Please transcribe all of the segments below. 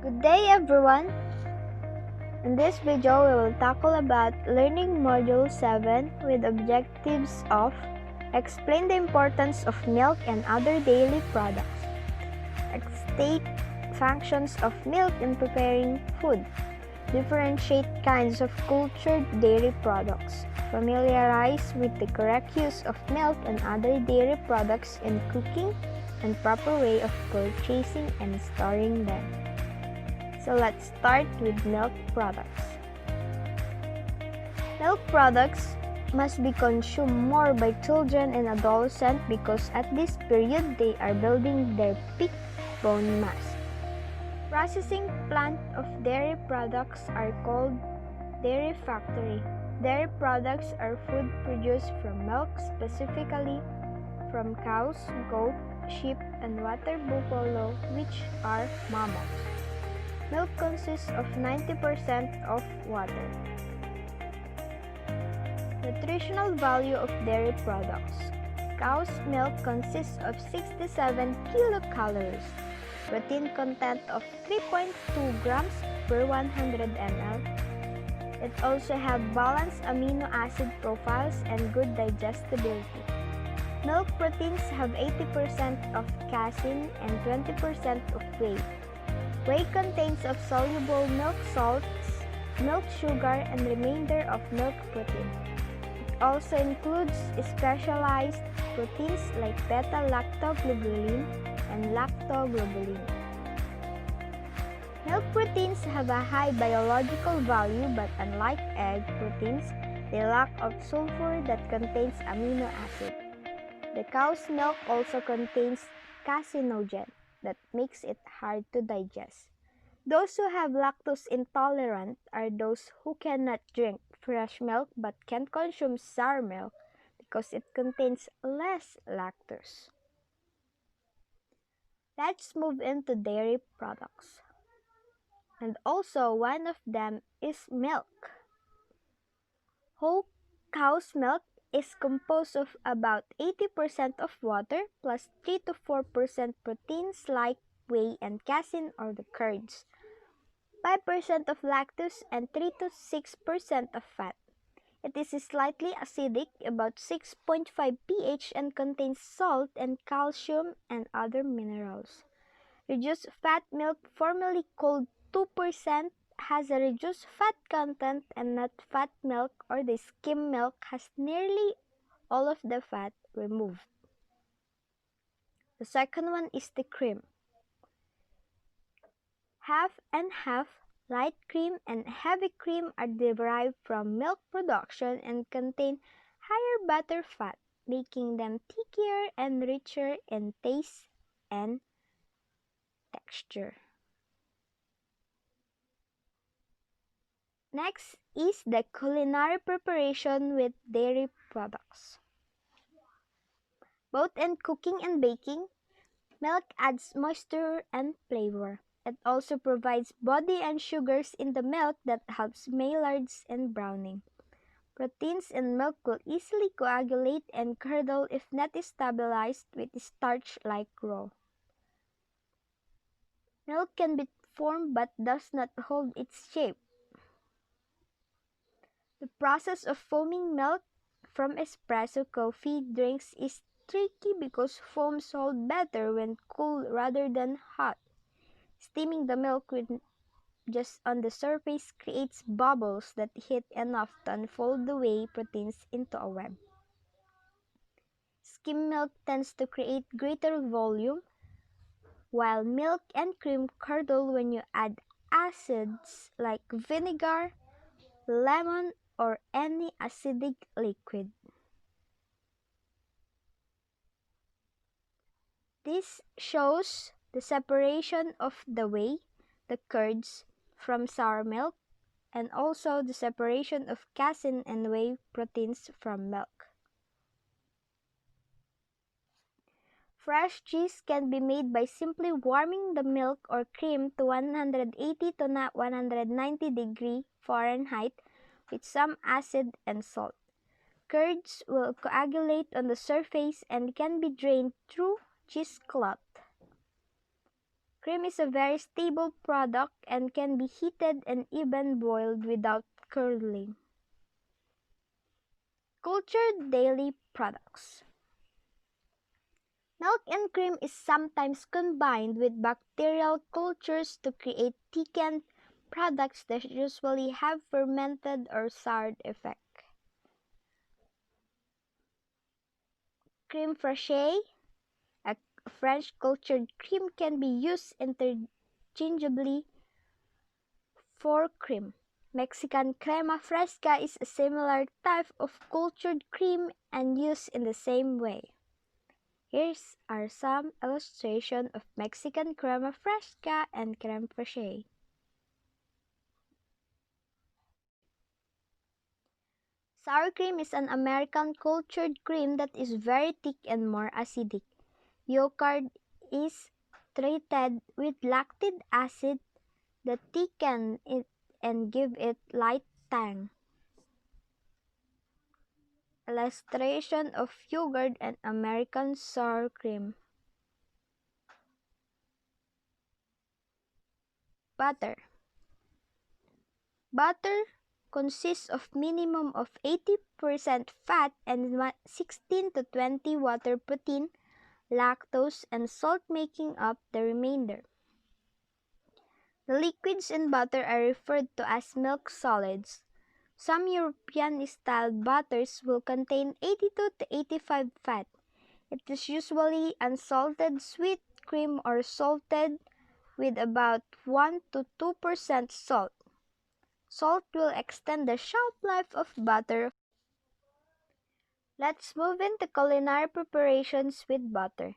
Good day everyone! In this video, we will tackle about Learning Module 7 with objectives of explain the importance of milk and other dairy products, state functions of milk in preparing food, differentiate kinds of cultured dairy products, familiarize with the correct use of milk and other dairy products in cooking, and proper way of purchasing and storing them. So let's start with milk products. Milk products must be consumed more by children and adolescents because at this period they are building their peak bone mass. Processing plant of dairy products are called dairy factory. Dairy products are food produced from milk, specifically from cows, goat, sheep, and water buffalo, which are mammals. Milk consists of 90% of water. Nutritional value of dairy products. Cow's milk consists of 67 kilocalories, protein content of 3.2 grams per 100 ml. It also has balanced amino acid profiles and good digestibility. Milk proteins have 80% of casein and 20% of whey. Whey contains of soluble milk salts, milk sugar, and remainder of milk protein. It also includes specialized proteins like beta-lactoglobulin and lactoglobulin. Milk proteins have a high biological value, but unlike egg proteins, they lack of sulfur that contains amino acid. The cow's milk also contains casinogen that makes it hard to digest. Those who have lactose intolerant are those who cannot drink fresh milk but can consume sour milk because it contains less lactose. Let's move into dairy products. And also one of them is milk. Whole cow's milk is composed of about 80% of water plus 3 to 4% proteins like whey and casein or the curds, 5% of lactose, and 3 to 6% of fat. It is slightly acidic, about 6.5 pH, and contains salt and calcium and other minerals. Reduced fat milk, formerly called 2%, has a reduced fat content, and not fat milk or the skim milk has nearly all of the fat removed. The second one is the cream. Half and half, light cream and heavy cream are derived from milk production and contain higher butter fat, making them thicker and richer in taste and texture. Next is the culinary preparation with dairy products. Both in cooking and baking, milk adds moisture and flavor. It also provides body and sugars in the milk that helps Maillards and browning. Proteins in milk will easily coagulate and curdle if not stabilized with starch like roe. Milk can be formed but does not hold its shape. The process of foaming milk from espresso coffee drinks is tricky because foams hold better when cool rather than hot. Steaming the milk with just on the surface creates bubbles that heat enough to unfold the whey proteins into a web. Skim milk tends to create greater volume, while milk and cream curdle when you add acids like vinegar, lemon, or any acidic liquid. This shows the separation of the whey, the curds, from sour milk, and also the separation of casein and whey proteins from milk. Fresh cheese can be made by simply warming the milk or cream to 180 to 190 degrees Fahrenheit with some acid and salt. Curds will coagulate on the surface and can be drained through cheesecloth. Cream is a very stable product and can be heated and even boiled without curdling. Cultured dairy products. Milk and cream is sometimes combined with bacterial cultures to create thickened products that usually have fermented or soured effect. Crème fraîche, a French cultured cream, can be used interchangeably for cream. Mexican crema fresca is a similar type of cultured cream and used in the same way. Here are some illustrations of Mexican crema fresca and creme fraiche. Sour cream is an American cultured cream that is very thick and more acidic. Yogurt is treated with lactic acid that thicken it and give it light tang. Illustration of yogurt and American sour cream. Butter. Butter consists of minimum of 80% fat and 16 to 20 water protein, lactose, and salt making up the remainder. The liquids in butter are referred to as milk solids. Some European-style butters will contain 82 to 85 fat. It is usually unsalted sweet cream or salted with about 1 to 2% salt. Salt will extend the shelf life of butter. Let's move into culinary preparations with butter.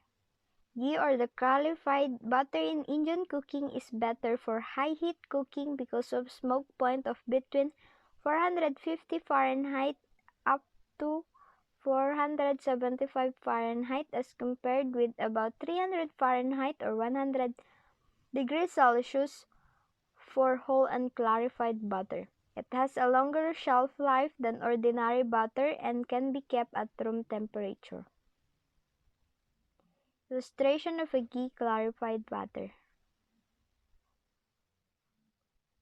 Ghee or the clarified butter in Indian cooking is better for high heat cooking because of smoke point of between 450 Fahrenheit up to 475 Fahrenheit as compared with about 300 Fahrenheit or 100 degrees Celsius for whole and clarified butter. It has a longer shelf life than ordinary butter and can be kept at room temperature. Illustration of a ghee clarified butter.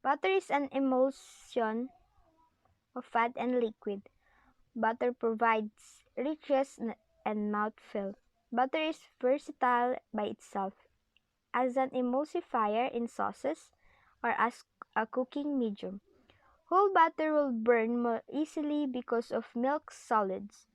Butter is an emulsion of fat and liquid. Butter provides richness and mouthfeel. Butter is versatile by itself as an emulsifier in sauces or as a cooking medium. Whole butter will burn more easily because of milk solids.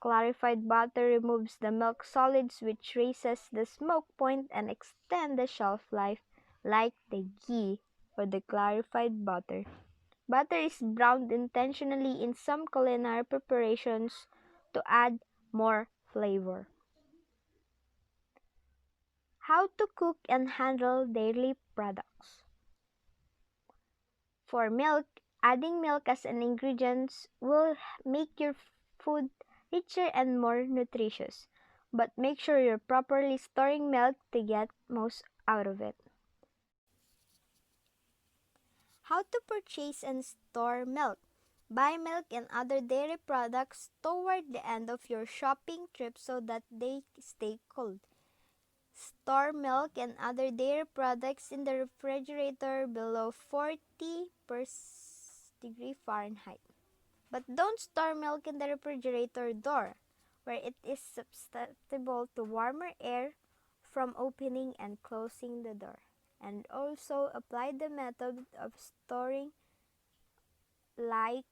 Clarified butter removes the milk solids which raises the smoke point and extend the shelf life like the ghee or the clarified butter. Butter is browned intentionally in some culinary preparations to add more flavor. How to cook and handle dairy products. For milk, adding milk as an ingredient will make your food richer and more nutritious, but make sure you're properly storing milk to get most out of it. How to purchase and store milk. Buy milk and other dairy products toward the end of your shopping trip so that they stay cold. Store milk and other dairy products in the refrigerator below 40 degrees Fahrenheit. But don't store milk in the refrigerator door, where it is susceptible to warmer air from opening and closing the door. And also apply the method of storing like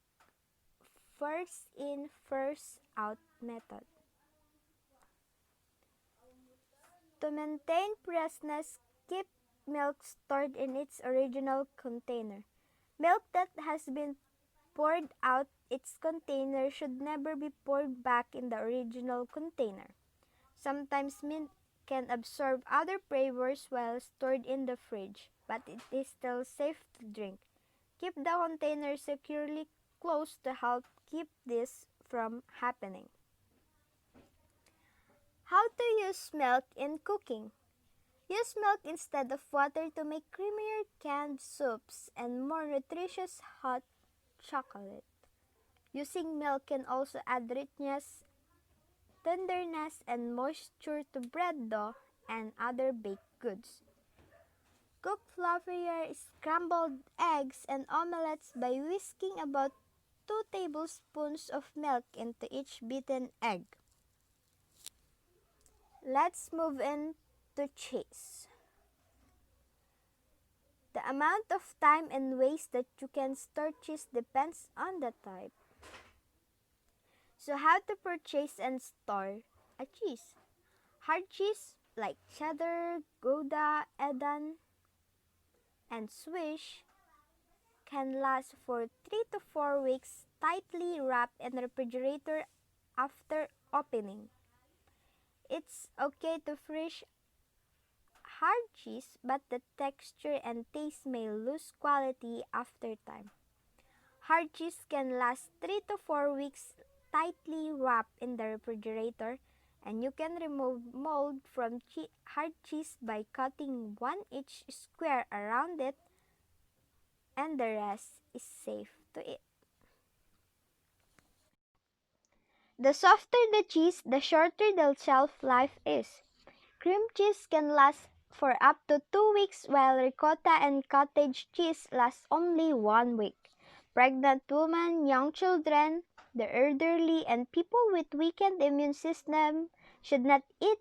first in, first out method. To maintain freshness, keep milk stored in its original container. Milk that has been poured out its container should never be poured back in the original container. Sometimes milk can absorb other flavors while stored in the fridge, but it is still safe to drink. Keep the container securely closed to help keep this from happening. How to use milk in cooking. Use milk instead of water to make creamier canned soups and more nutritious hot chocolate. Using milk can also add richness, tenderness, and moisture to bread dough and other baked goods. Cook fluffier scrambled eggs and omelets by whisking about 2 tablespoons of milk into each beaten egg. Let's move in to cheese. The amount of time and ways that you can store cheese depends on the type. So how to purchase and store a cheese? Hard cheese like cheddar, Gouda, Edam, and Swiss can last for 3 to 4 weeks tightly wrapped in the refrigerator after opening. It's okay to freeze hard cheese, but the texture and taste may lose quality after time. Hard cheese can last 3 to 4 weeks tightly wrapped in the refrigerator, and you can remove mold from hard cheese by cutting 1 inch square around it, and the rest is safe to eat. The softer the cheese, the shorter the shelf life is. Cream cheese can last for up to 2 weeks, while ricotta and cottage cheese last only 1 week. Pregnant women, young children, the elderly, and people with weakened immune system should not eat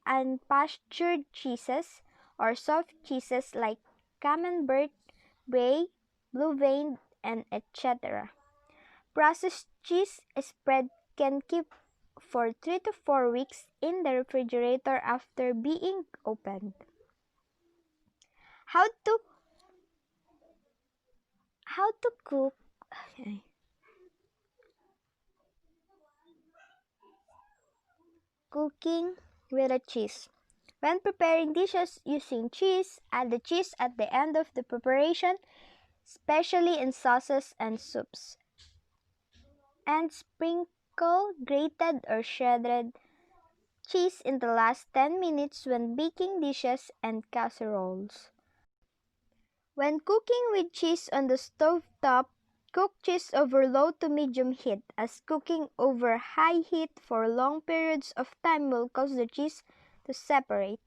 unpastured cheeses or soft cheeses like Camembert, Brie, Blue Vein, and etc. Processed cheese spread can keep for 3 to 4 weeks in the refrigerator after being opened. How to cook Cooking with a cheese. When preparing dishes using cheese, add the cheese at the end of the preparation, especially in sauces and soups. And sprinkle grated or shredded cheese in the last 10 minutes when baking dishes and casseroles. When cooking with cheese on the stove top, cook cheese over low to medium heat, as cooking over high heat for long periods of time will cause the cheese to separate.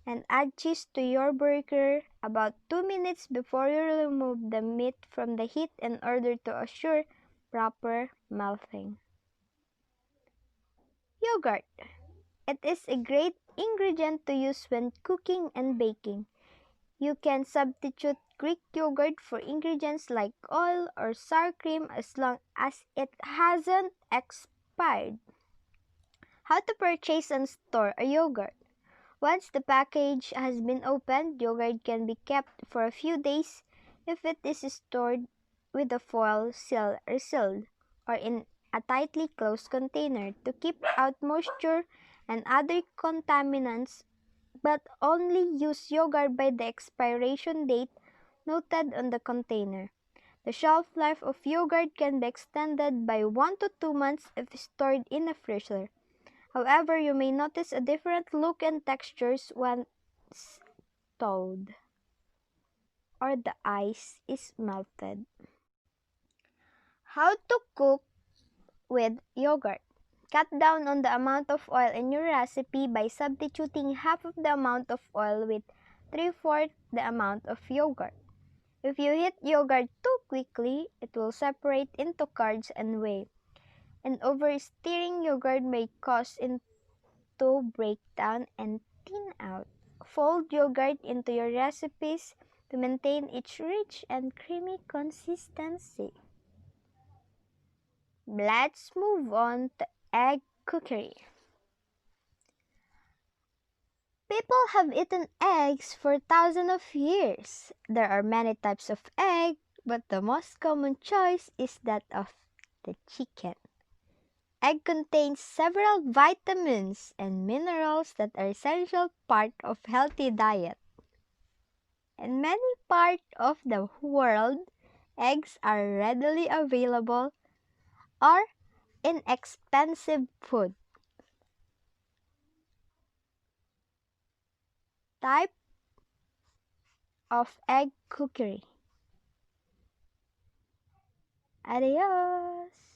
And add cheese to your burger about 2 minutes before you remove the meat from the heat in order to assure proper melting. Yogurt. It is a great ingredient to use when cooking and baking. You can substitute Greek yogurt for ingredients like oil or sour cream as long as it hasn't expired. How to purchase and store a yogurt. Once the package has been opened, yogurt can be kept for a few days if it is stored with a foil seal or sealed, or in a tightly closed container to keep out moisture and other contaminants, but only use yogurt by the expiration date noted on the container. The shelf life of yogurt can be extended by 1 to 2 months if stored in a freezer. However, you may notice a different look and textures once thawed or the ice is melted. How to cook with yogurt. Cut down on the amount of oil in your recipe by substituting half of the amount of oil with 3/4 the amount of yogurt. If you heat yogurt too quickly, it will separate into curds and whey, and overstirring yogurt may cause it to break down and thin out. Fold yogurt into your recipes to maintain its rich and creamy consistency. Let's move on to egg cookery. People have eaten eggs for thousands of years. There are many types of egg, but the most common choice is that of the chicken. Egg contains several vitamins and minerals that are essential part of healthy diet. In many parts of the world, eggs are readily available or inexpensive food. Type of egg cookery. Adios!